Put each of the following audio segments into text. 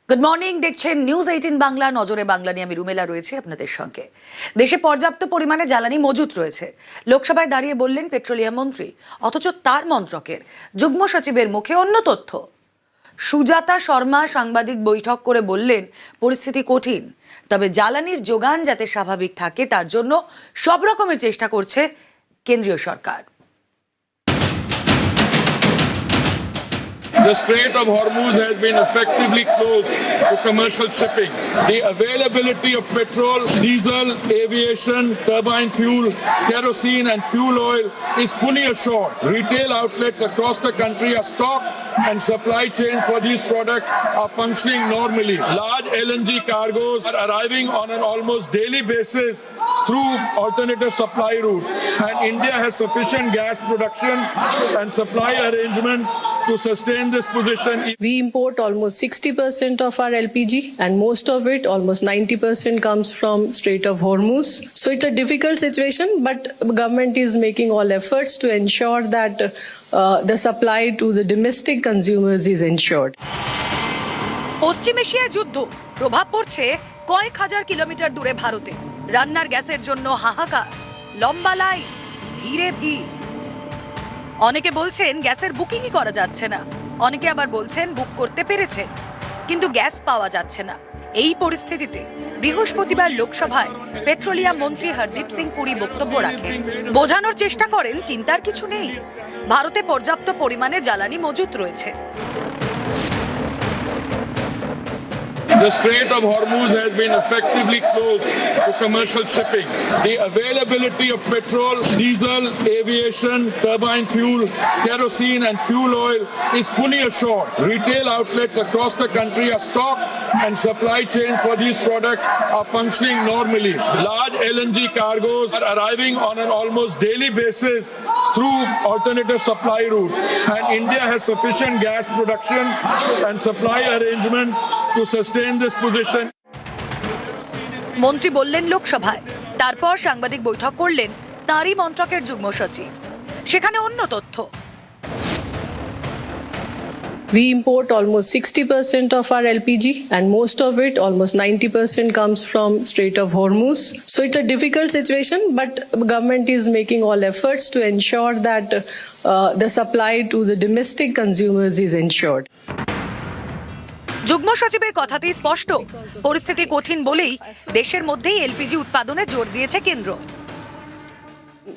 Good morning, দেখছেন news 18 Bangla. নজরে বাংলা নিয়ে আমি রুমেলা রয়েছে আপনাদের সঙ্গে। দেশে পর্যাপ্ত পরিমাণে জ্বালানি মজুত রয়েছে, লোকসভায় দাঁড়িয়ে বললেন পেট্রোলিয়াম মন্ত্রী। অথচ তার মন্ত্রকের যুগ্ম সচিবের মুখে অন্য তথ্য। সুজাতা শর্মা সাংবাদিক বৈঠক করে বললেন পরিস্থিতি কঠিন, তবে জ্বালানির যোগান যাতে স্বাভাবিক থাকে তার জন্য সব রকমের চেষ্টা করছে কেন্দ্রীয় সরকার। The Strait of Hormuz has been effectively closed to commercial shipping. The availability of petrol, diesel, aviation, turbine fuel, kerosene and fuel oil is fully assured. Retail outlets across the country are stocked and supply chains for these products are functioning normally. Large LNG cargoes are arriving on an almost daily basis through alternative supply routes, and India has sufficient gas production and supply arrangements to sustain this position. We import almost 60% of our LPG, and most of it, almost 90%, comes from Strait of Hormuz. So it's a difficult situation, but government is making all efforts to ensure that the supply to the domestic consumers is ensured. পশ্চিম এশিয়ায় যুদ্ধ প্রভাব পড়ছে কয়েক হাজার kilometre দূরে ভারতে। রান্নার গ্যাসের জন্য হাহাকার, লম্বা লাইন, ভিড়ে ভিড়। অনেকে বলছেন গ্যাসের বুকিংই করা যাচ্ছে না, অনেকে আবার বলছেন বুক করতে পেরেছে কিন্তু গ্যাস পাওয়া যাচ্ছে না। এই পরিস্থিতিতে বৃহস্পতিবার লোকসভায় পেট্রোলিয়াম মন্ত্রী হরদীপ সিং পুরী বক্তব্য রাখেন। বোঝানোর চেষ্টা করেন চিন্তার কিছু নেই, ভারতে পর্যাপ্ত পরিমাণে জ্বালানি মজুত রয়েছে। The Strait of Hormuz has been effectively closed to commercial shipping. The availability of petrol, diesel, aviation, turbine fuel, kerosene and fuel oil is fully assured. Retail outlets across the country are stocked and supply chains for these products are functioning normally. Large LNG cargoes are arriving on an almost daily basis through alternative supply routes, and India has sufficient gas production and supply arrangements to sustain this position. মন্ত্রী বললেন লোকসভায়, তারপর সাংবাদিক বৈঠক করলেন তারই মন্ত্রকের যুগ্ম সচিব। সেখানে অন্য তথ্য। We import almost 60% of our LPG, and most of it, almost 90%, comes from Strait of Hormuz. So it's a difficult situation, but government is making all efforts to ensure that the supply to the domestic consumers is ensured. যুগ্ম সচিবের কথাতেই স্পষ্ট, পরিস্থিতি কঠিন বলেই দেশের মধ্যেই LPG উৎপাদনে জোর দিয়েছে কেন্দ্র।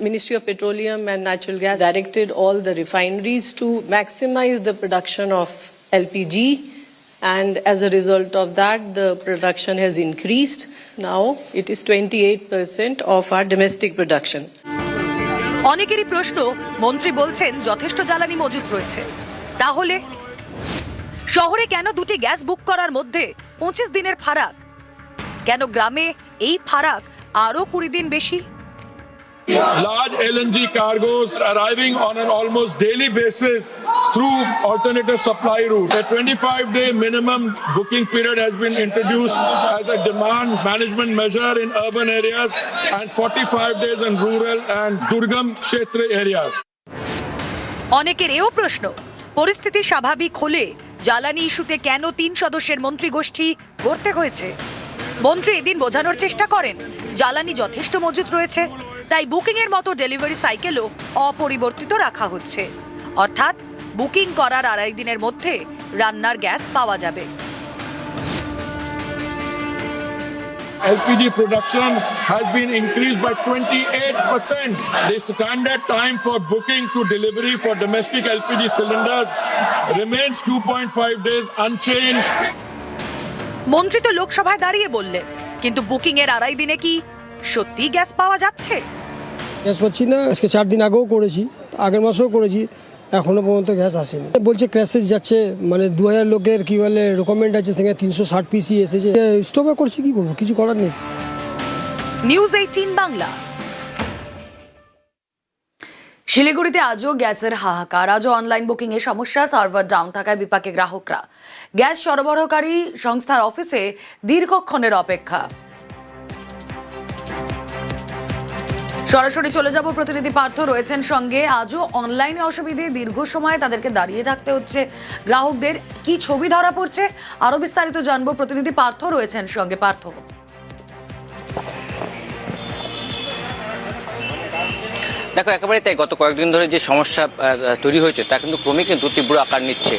Ministry of Petroleum and Natural Gas directed all the refineries to maximize the production of LPG, and as a result of that, the production has increased. Now it is 28% of our domestic production. অনেকেরই প্রশ্ন, মন্ত্রী বলছেন যথেষ্ট জ্বালানি মজুত রয়েছে, তাহলে শহরে কেন দুটি গ্যাস বুক করার মধ্যে 25 দিনের ফারাক? কেন গ্রামে এই ফারাক আরো 20 দিন বেশি? Large LNG cargoes are arriving on an almost daily basis through alternative supply route. A 25-day minimum booking period has been introduced as a demand management measure in urban areas and 45 days in rural and Durgam Kshetra areas. অনেকের এও প্রশ্ন, পরিস্থিতি স্বাভাবিক হলে জ্বালানি ইস্যুতে কেন 3 সদস্যের মন্ত্রী গোষ্ঠী গড়তে হয়েছে? মন্ত্রী এদিন বোঝানোর চেষ্টা করেন জ্বালানি যথেষ্ট মজুত রয়েছে, তাই বুকিং এর মতো ডেলিভারি সাইকেলও অপরিবর্তিত রাখা হচ্ছে। অর্থাৎ বুকিং করার 2.5 দিনের মধ্যে রান্নার গ্যাস পাওয়া যাবে। LPG production has been increased by 28%. The standard time for booking to delivery for domestic LPG cylinders remains 2.5 days unchanged. মন্ত্রী তো লোকসভায় দাঁড়িয়ে বললেন, কিন্তু বুকিং এর 2.5 দিনে কি সত্যি গ্যাস পাওয়া যাচ্ছে? গ্যাস পাচ্ছি না। আজকে 4 দিন আগেও করেছি, আগের মাসেও করেছি, এখনো পর্যন্ত গ্যাস আসেনি। বলছে ক্র্যাশেজ যাচ্ছে, মানে 2000 লোকের কি বলে রেকমেন্ড আছে, সেখানে 360 পিসি এসেছে। স্টপে করছি, কি করবো, কিছু করার নেই। নিউজ 18 বাংলা। শিলিগুড়িতে আজও গ্যাসের হাহাকার, আজও অনলাইন বুকিং এ সমস্যা, সার্ভার ডাউন থাকায় বিপাকে গ্রাহকরা। গ্যাস সরবরাহকারী সংস্থার অফিসে দীর্ঘক্ষণের অপেক্ষা। সরাসরি চলে যাব, প্রতিনিধি পার্থ রয়েছেন সঙ্গে। আজও অনলাইনে অসুবিধে, দীর্ঘ সময় তাদেরকে দাঁড়িয়ে থাকতে হচ্ছে গ্রাহকদের। কি ছবি ধরা পড়ছে আরো বিস্তারিত জানবো, প্রতিনিধি পার্থ রয়েছেন সঙ্গে। পার্থ, দেখো, একেবারে তাই। গত কয়েকদিন ধরে যে সমস্যা তৈরি হয়েছে তা কিন্তু ক্রমে কিন্তু তীব্র আকার নিচ্ছে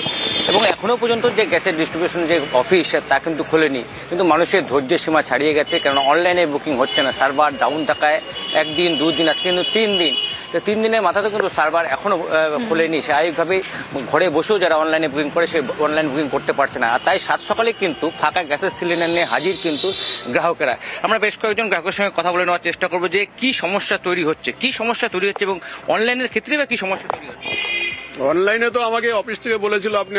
এবং এখনো পর্যন্ত যে গ্যাসের ডিস্ট্রিবিউশন যে অফিস তা কিন্তু খোলেনি, কিন্তু মানুষের ধৈর্যের সীমা ছাড়িয়ে গেছে। কেননা অনলাইনে বুকিং হচ্ছে না, সার্ভার ডাউন থাকায় একদিন দুদিন, আজকে কিন্তু 3 দিন। 3 দিনের মাথাতে কিন্তু সার্ভার এখনো খোলেনি। স্বাভাবিকভাবে ঘরে বসেও যারা অনলাইনে বুকিং করে সে অনলাইন বুকিং করতে পারছে না। আর তাই সাত সকালে কিন্তু ফাঁকা গ্যাসের সিলিন্ডার নিয়ে হাজির কিন্তু গ্রাহকেরা। আমরা বেশ কয়েকজন গ্রাহকের সঙ্গে কথা বলে নেওয়ার চেষ্টা করবো যে কি সমস্যা তৈরি হচ্ছে এবং অনলাইনের ক্ষেত্রে বা কি সমস্যা তৈরি হচ্ছে। অনলাইনে তো আমাকে অফিস থেকে বলেছিল আপনি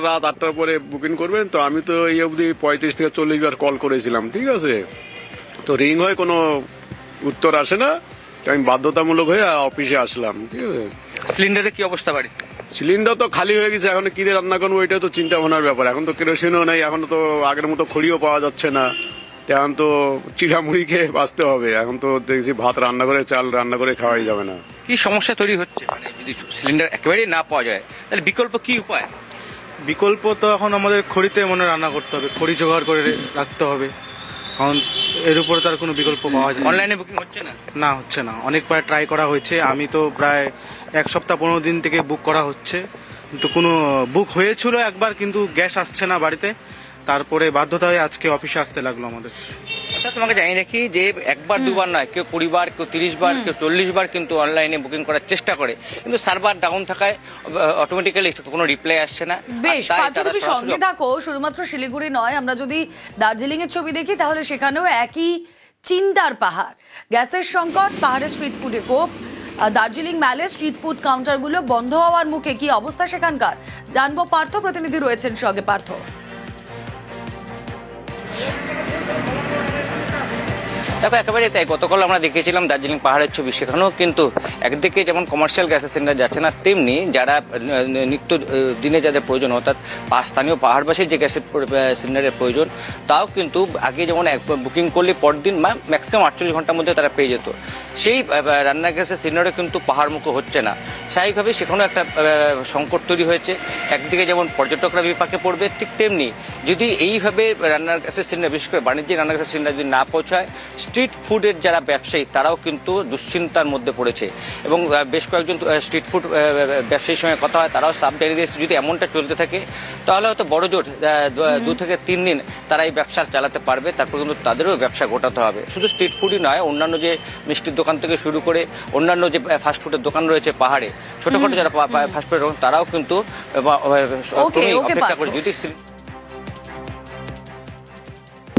রাত 8টার পরে বুকিং করবেন, তো আমি তো এই অবধি 35 থেকে 40 বার কল করেছিলাম, ঠিক আছে, তো রিং হয় কোনো উত্তর আসে না, আমি বাধ্যতামূলক হয়ে অফিসে আসলাম, ঠিক আছে। সিলিন্ডারের কি অবস্থা বাড়ি? সিলিন্ডার তো খালি হয়ে গেছে, এখন কি দিয়ে রান্না করবো ওইটা তো চিন্তা ভাবনার ব্যাপার। এখন তো কেরোসিনও নেই, এখন তো আগের মতো খড়িও পাওয়া যাচ্ছে না, এখন তো চিড়ামুড়ি খেয়ে বাঁচতে হবে। এখন তো দেখছি ভাত রান্না করে, চাল রান্না করে খাওয়াই যাবে না। কি সমস্যা তৈরি হচ্ছে? মানে যদি সিলিন্ডার একেবারেই না পাওয়া যায় তাহলে বিকল্প কি উপায়? বিকল্প তো এখন আমাদের খড়িতে রান্না করতে হবে, খড়ি জোগাড় করে রাখতে হবে, কারণ এর উপরে তার কোনো বিকল্প পাওয়া যায় না। অনলাইনে বুকিং হচ্ছে না? না, হচ্ছে না। অনেকবার ট্রাই করা হয়েছে, আমি তো প্রায় 1 সপ্তাহ 15 দিন থেকে বুক করা হচ্ছে, কিন্তু কোনো বুক হয়েছিল একবার, কিন্তু গ্যাস আসছে না বাড়িতে। তারপরে বাধ্যতা হয়ে আজকে অফিসে আসতে লাগলো আমাদের। তোমাকে জানিয়ে রাখি যে একবার দুবার নয়, কেউ 20 বার, কেউ 30 বার, কেউ 40 বার কিন্তু অনলাইনে বুকিং করার চেষ্টা করে, কিন্তু সার্ভার ডাউন থাকায় অটোমেটিক্যালি কোনো রিপ্লাই আসছে না। বেশ, তুমি সঙ্গে থাকো। শুধুমাত্র শিলিগুড়ি নয়, আমরা যদি দার্জিলিং এর ছবি দেখি তাহলে সেখানেও একই চিন্তার পাহাড়। গ্যাসের সংকট, পাহাড়ে স্ট্রিট ফুডে কোপ। দার্জিলিং ম্যালে স্ট্রিট ফুড কাউন্টারগুলো বন্ধ হওয়ার মুখে, কি অবস্থা সেখানকার জানবো। পার্থ প্রতিনিধি রয়েছেন সঙ্গে। পার্থ, দেখো, একেবারে তাই। গতকাল আমরা দেখেছিলাম দার্জিলিং পাহাড়ের ছবি, সেখানেও কিন্তু একদিকে যেমন কমার্শিয়াল গ্যাসের সিলিন্ডার যাচ্ছে না, তেমনি যারা নিত্য দিনে যাদের প্রয়োজন, অর্থাৎ স্থানীয় পাহাড়বাসীর যে গ্যাসের সিলিন্ডারের প্রয়োজন, তাও কিন্তু আগে যেমন বুকিং করলে পরদিন বা ম্যাক্সিমাম 48 ঘন্টার মধ্যে তারা পেয়ে যেত, সেই রান্নার গ্যাসের সিলিন্ডারও কিন্তু পাহাড়মুখো হচ্ছে না। স্বাভাবিকভাবে সেখানেও একটা সংকট তৈরি হয়েছে। একদিকে যেমন পর্যটকরা বিপাকে পড়বে, ঠিক তেমনি যদি এইভাবে রান্নার গ্যাসের সিলিন্ডার, বিশেষ করে বাণিজ্যিক রান্নার গ্যাসের সিলিন্ডার যদি না পৌঁছায়, স্ট্রিট ফুডের যারা ব্যবসায়ী তারাও কিন্তু দুশ্চিন্তার মধ্যে পড়েছে। এবং বেশ কয়েকজন স্ট্রিট ফুড ব্যবসায়ীর সঙ্গে কথা হয়, তারাও সাব জানিয়ে দিয়েছে যদি এমনটা চলতে থাকে তাহলে হয়তো বড় জোর 2 থেকে 3 দিন তারা এই ব্যবসা চালাতে পারবে, তারপর কিন্তু তাদেরও ব্যবসা গোটাতে হবে। শুধু স্ট্রিট ফুডই নয়, অন্যান্য যে মিষ্টির দোকান থেকে শুরু করে অন্যান্য যে ফাস্টফুডের দোকান রয়েছে পাহাড়ে, ছোটখাটো যারা ফাস্টফুডের দোকান, তারাও কিন্তু অপেক্ষা করে যদি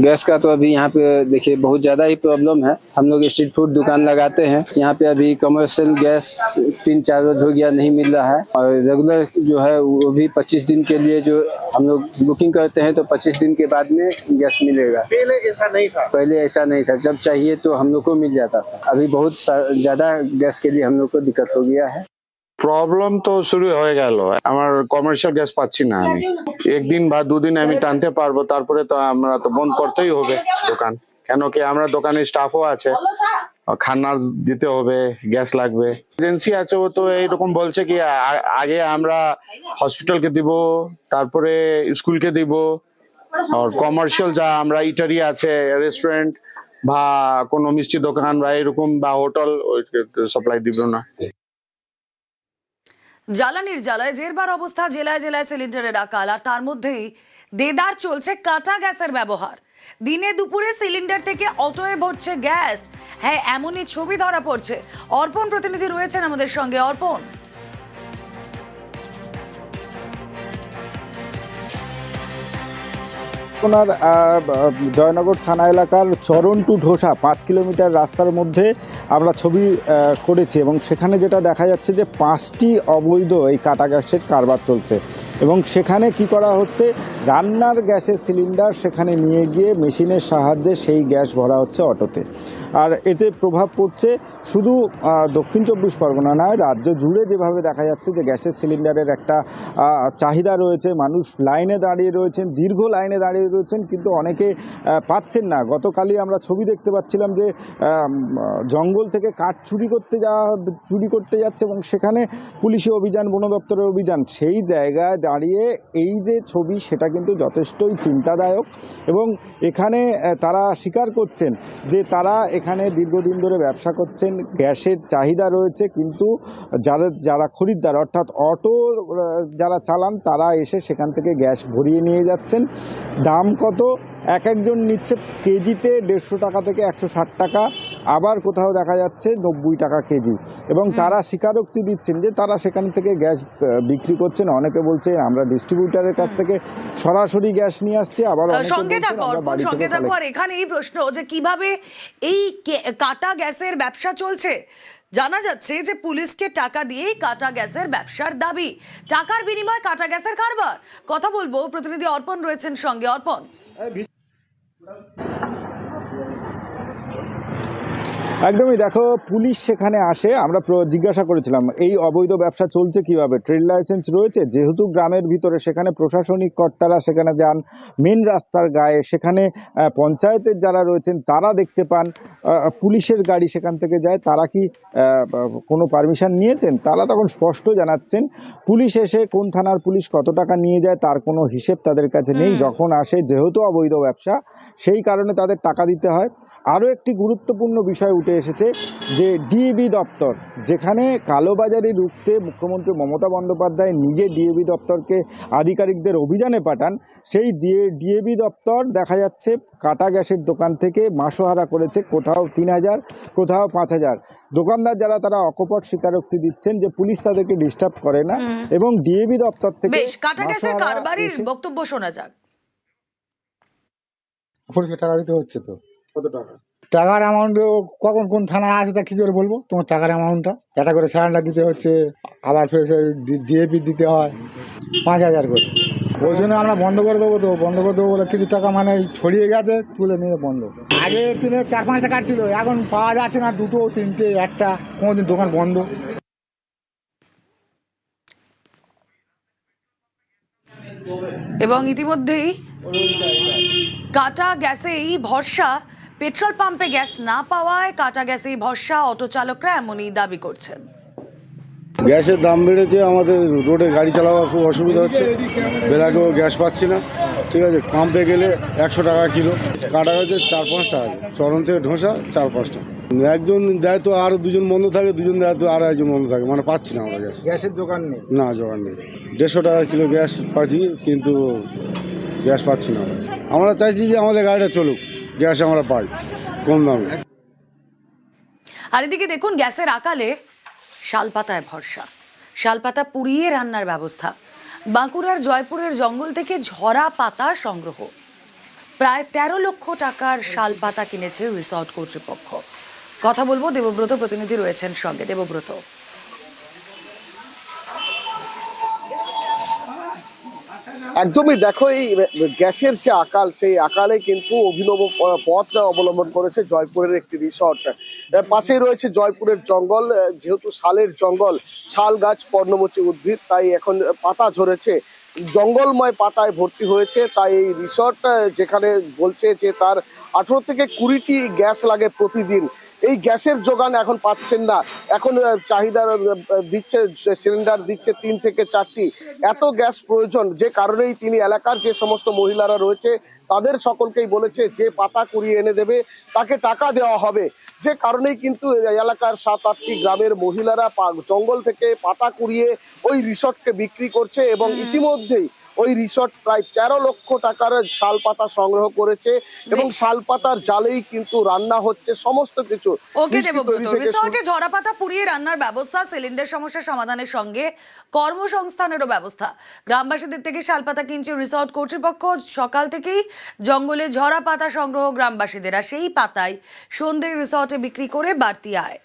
गैस का तो अभी यहाँ पे देखिए बहुत ज़्यादा ही प्रॉब्लम है। हम लोग स्ट्रीट फूड दुकान लगाते हैं, यहाँ पे अभी कमर्शियल गैस 3-4 रोज हो गया नहीं मिल रहा है, और रेगुलर जो है वो भी 25 दिन के लिए जो हम लोग बुकिंग करते हैं तो 25 दिन के बाद में गैस मिलेगा। पहले ऐसा नहीं था, जब चाहिए तो हम लोग को मिल जाता था। अभी बहुत ज़्यादा गैस के लिए हम लोग को दिक्कत हो गया है। প্রবলেম তো শুরু হয়ে গেল, আমার কমার্শিয়াল গ্যাস পাচ্ছি না। আমি 1 দিন বা 2 দিন আমি টানতে পারবো, তারপরে তো আমরা তো বন্ধ করতেই হবে দোকান। কেন কি আমরা দোকানে স্টাফও আছে, খানা দিতে হবে, গ্যাস লাগবে। এজেন্সি আছে, ও তো এইরকম বলছে কি আগে আমরা হসপিটালকে দিব, তারপরে স্কুলকে দিব, আর কমার্শিয়াল যা আমরা ইটারি আছে, রেস্টুরেন্ট বা কোনো মিষ্টি দোকান বা এরকম বা হোটেল, সাপ্লাই দিব না। জ্বালানির জ্বালায় জেরবার অবস্থা, জেলায় জেলায় সিলিন্ডারের আকাল, আর তার মধ্যেই দেদার চলছে কাটা গ্যাসের ব্যবহার। দিনে দুপুরে সিলিন্ডার থেকে অটোয়ে ভরছে গ্যাস। হ্যাঁ, এমনই ছবি ধরা পড়ছে। অর্পণ প্রতিনিধি রয়েছেন আমাদের সঙ্গে। অর্পণ, আপনার জয়নগর থানা এলাকার চরণ টু ঢোসা 5 কিলোমিটার রাস্তার মধ্যে আমরা ছবি করেছি, এবং সেখানে যেটা দেখা যাচ্ছে যে 5টি অবৈধ এই কাটা গ্যাসের কারবার চলছে। এবং সেখানে কি করা হচ্ছে, রান্নার গ্যাসের সিলিন্ডার সেখানে নিয়ে গিয়ে মেশিনের সাহায্যে সেই গ্যাস ভরা হচ্ছে অটোতে। আর এতে প্রভাব পড়ছে শুধু দক্ষিণ চব্বিশ পরগনা নয়, রাজ্য জুড়ে যেভাবে দেখা যাচ্ছে যে গ্যাসের সিলিন্ডারের একটা চাহিদা রয়েছে, মানুষ লাইনে দাঁড়িয়ে রয়েছেন, দীর্ঘ লাইনে দাঁড়িয়ে রয়েছেন, কিন্তু অনেকে পাচ্ছেন না। গতকালই আমরা ছবি দেখতে পাচ্ছিলাম যে জঙ্গল থেকে কাঠ চুরি করতে যাচ্ছে এবং সেখানে পুলিশি অভিযান, বন দপ্তরের অভিযান, সেই জায়গায় দাঁড়িয়ে এই যে ছবি সেটা কিন্তু যথেষ্টই চিন্তাদায়ক। এবং এখানে তারা স্বীকার করছেন যে তারা এখানে দীর্ঘদিন ধরে ব্যবসা করছেন, গ্যাসের চাহিদা রয়েছে, কিন্তু যারা খরিদ্দার অর্থাৎ অটো যারা চালান তারা এসে সেখান থেকে গ্যাস ভরিয়ে নিয়ে যাচ্ছেন। দাম কত? একজন নিচ্ছে কেজিতে 150 টাকা থেকে 160 টাকা, আবার কোথাও দেখা যাচ্ছে 90 টাকা কেজি। এবং তারা স্বীকারোক্তি দিচ্ছেন যে তারা সেখান থেকে গ্যাস বিক্রি করছেন। অনেকে বলছেন আমরা ডিস্ট্রিবিউটারের কাছ থেকে সরাসরি গ্যাস নিয়ে আসছি, আবার সঙ্গে থাকো অর্পণ, সঙ্গে থাকো। আর এখানে এই প্রশ্ন যে কিভাবে এই কাটা গ্যাসের ব্যবসা চলছে। জানা যাচ্ছে যে পুলিশকে টাকা দিয়েই কাটা গ্যাসের ব্যবসার দাবি, টাকার বিনিময়ে কাটা গ্যাসের কারবার। কথা বলবো, প্রতিনিধি অর্পণ রয়েছেন সঙ্গে। অর্পণ, একদমই, দেখো পুলিশ সেখানে আসে, আমরা জিজ্ঞাসা করেছিলাম এই অবৈধ ব্যবসা চলছে কিভাবে, ট্রেড লাইসেন্স রয়েছে, যেহেতু গ্রামের ভিতরে সেখানে প্রশাসনিক কর্তারা সেখানে যান, মেন রাস্তার গায়ে, সেখানে পঞ্চায়েতের যারা রয়েছেন তারা দেখতে পান, পুলিশের গাড়ি সেখান থেকে যায়, তারা কি কোনো পারমিশন নিয়েছেন? তারা তখন স্পষ্ট জানাচ্ছেন পুলিশ এসে কোন থানার পুলিশ কত টাকা নিয়ে যায় তার কোনো হিসেব তাদের কাছে নেই। যখন আসে, যেহেতু অবৈধ ব্যবসা সেই কারণে তাদের টাকা দিতে হয়। আরও একটি গুরুত্বপূর্ণ বিষয় উঠে এসেছে যে ডিএবি দপ্তর, যেখানে কালোবাজারি রুখতে মুখ্যমন্ত্রী মমতা বন্দ্যোপাধ্যায় নিজে ডিএবি দপ্তরকে আধিকারিকদের অভিযানে পাঠান, সেই ডিএবি দপ্তর দেখা যাচ্ছে কাটা গ্যাসের দোকান থেকে মাসোহারা করেছে, কোথাও 3000, কোথাও 5000। দোকানদার যারা তারা অকপট স্বীকারোক্তি দিচ্ছেন যে পুলিশ তাদেরকে ডিস্টার্ব করে না এবং ডিএবি দপ্তর থেকে বেশ, কাটা গ্যাসের কারবারির বক্তব্য শোনা যাক। পুলিশকে টাকা দিতে হচ্ছে তো। কত টাকা? টাকার অ্যামাউন্ট কখন কোন থানায় আছে তা কি করে বলবো তোমার টাকার অ্যামাউন্টটা? একটা করে স্যালেন্ডার দিতে হচ্ছে, আবার ফের ডিএপি দিতে হয় 5000 করে। ওই জন্য আমরা বন্ধ করে দেবো, তো বন্ধ করে দেবো বলে কিছু টাকা মানে ছড়িয়ে গেছে, তুলে নিয়ে বন্ধ। আগে দিনে 4-5টা কার্ড ছিল, এখন পাওয়া যাচ্ছে না, 2, 3, একটা, কোনোদিন দোকান বন্ধ। এবং ইতিমধ্যেই কাটা গ্যাসেই ভরসা, পেট্রোল পাম্পে গ্যাস না পাওয়ায় কাটা গ্যাসেই ভরসা অটো চালকরা এমনই দাবি করছেন। গ্যাসের দাম বেড়েছে, আমাদের রোডে গাড়ি চালানো খুব অসুবিধা হচ্ছে, বেলাকেও গ্যাস পাচ্ছি না। ঠিক আছে, পাম্পে গেলে 100 টাকা কিলো, কাটা হচ্ছে 4-5 টাকা, চরণ থেকে ঢোসা 4-5 টাকা। একজন দেয় তো আরও 2জন বন্ধ থাকে, 2জন দেয় তো আরও 1জন বন্ধ থাকে, মানে পাচ্ছি না আমরা গ্যাস। গ্যাসের দোকান নেই? না, জোগান নেই। 150 টাকা কিলো গ্যাস পাচ্ছি, কিন্তু গ্যাস পাচ্ছি না। আমরা চাইছি যে আমাদের গাড়িটা চলুক, গ্যাস আমরা পাই কম দামে। আর এদিকে দেখুন, গ্যাসের আকালে শালপাতায় ভরসা, শালপাতা পুড়িয়ে রান্নার ব্যবস্থা। বাঁকুড়ার জয়পুরের জঙ্গল থেকে ঝরা পাতা সংগ্রহ। প্রায় 13 লক্ষ টাকার শালপাতা কিনেছে রিসর্ট কর্তৃপক্ষ। কথা বলবো, দেবব্রত প্রতিনিধি রয়েছেন সঙ্গে। দেবব্রত, একদমই, দেখো এই গ্যাসের যে আকাল, সেই আকালে কিন্তু অভিনব পথ অবলম্বন করেছে জয়পুরের একটি রিসর্ট। পাশেই রয়েছে জয়পুরের জঙ্গল, যেহেতু শালের জঙ্গল, শাল গাছ পর্ণমোচী উদ্ভিদ, তাই এখন পাতা ঝরেছে, জঙ্গলময় পাতায় ভর্তি হয়েছে। তাই এই রিসর্ট যেখানে বলছে যে তার 18 থেকে 20টি গ্যাস লাগে প্রতিদিন, এই গ্যাসের যোগান এখন পাচ্ছেন না। এখন চাহিদা দিচ্ছে, সিলিন্ডার দিচ্ছে 3 থেকে 4টি, এত গ্যাস প্রয়োজন, যে কারণেই তিনি এলাকার যে সমস্ত মহিলারা রয়েছে তাদের সকলকেই বলেছে যে পাতা কুড়িয়ে এনে দেবে তাকে টাকা দেওয়া হবে। যে কারণেই কিন্তু এলাকার 7-8টি গ্রামের মহিলারা জঙ্গল থেকে পাতা কুড়িয়ে ওই রিসর্টকে বিক্রি করছে এবং ইতিমধ্যেই ওই রিসর্ট প্রায় 13 লক্ষ টাকার শালপাতা সংগ্রহ করেছে এবং শালপাতার জালেই কিন্তু রান্না হচ্ছে সমস্ত কিছু। ওকে দেবব্রত, রিসর্টে ঝরা পাতা পুড়িয়ে রান্নার ব্যবস্থা, সিলিন্ডার সমস্যা সমাধানের সঙ্গে কর্মসংস্থানেরও ব্যবস্থা। গ্রামবাসীদের থেকে শালপাতা কিনছে রিসর্ট কর্তৃপক্ষ। সকাল থেকেই জঙ্গলে ঝরা পাতা সংগ্রহ গ্রামবাসীদের, আর সেই পাতায় সন্ধ্যে রিসর্টে বিক্রি করে বাড়তি আয়।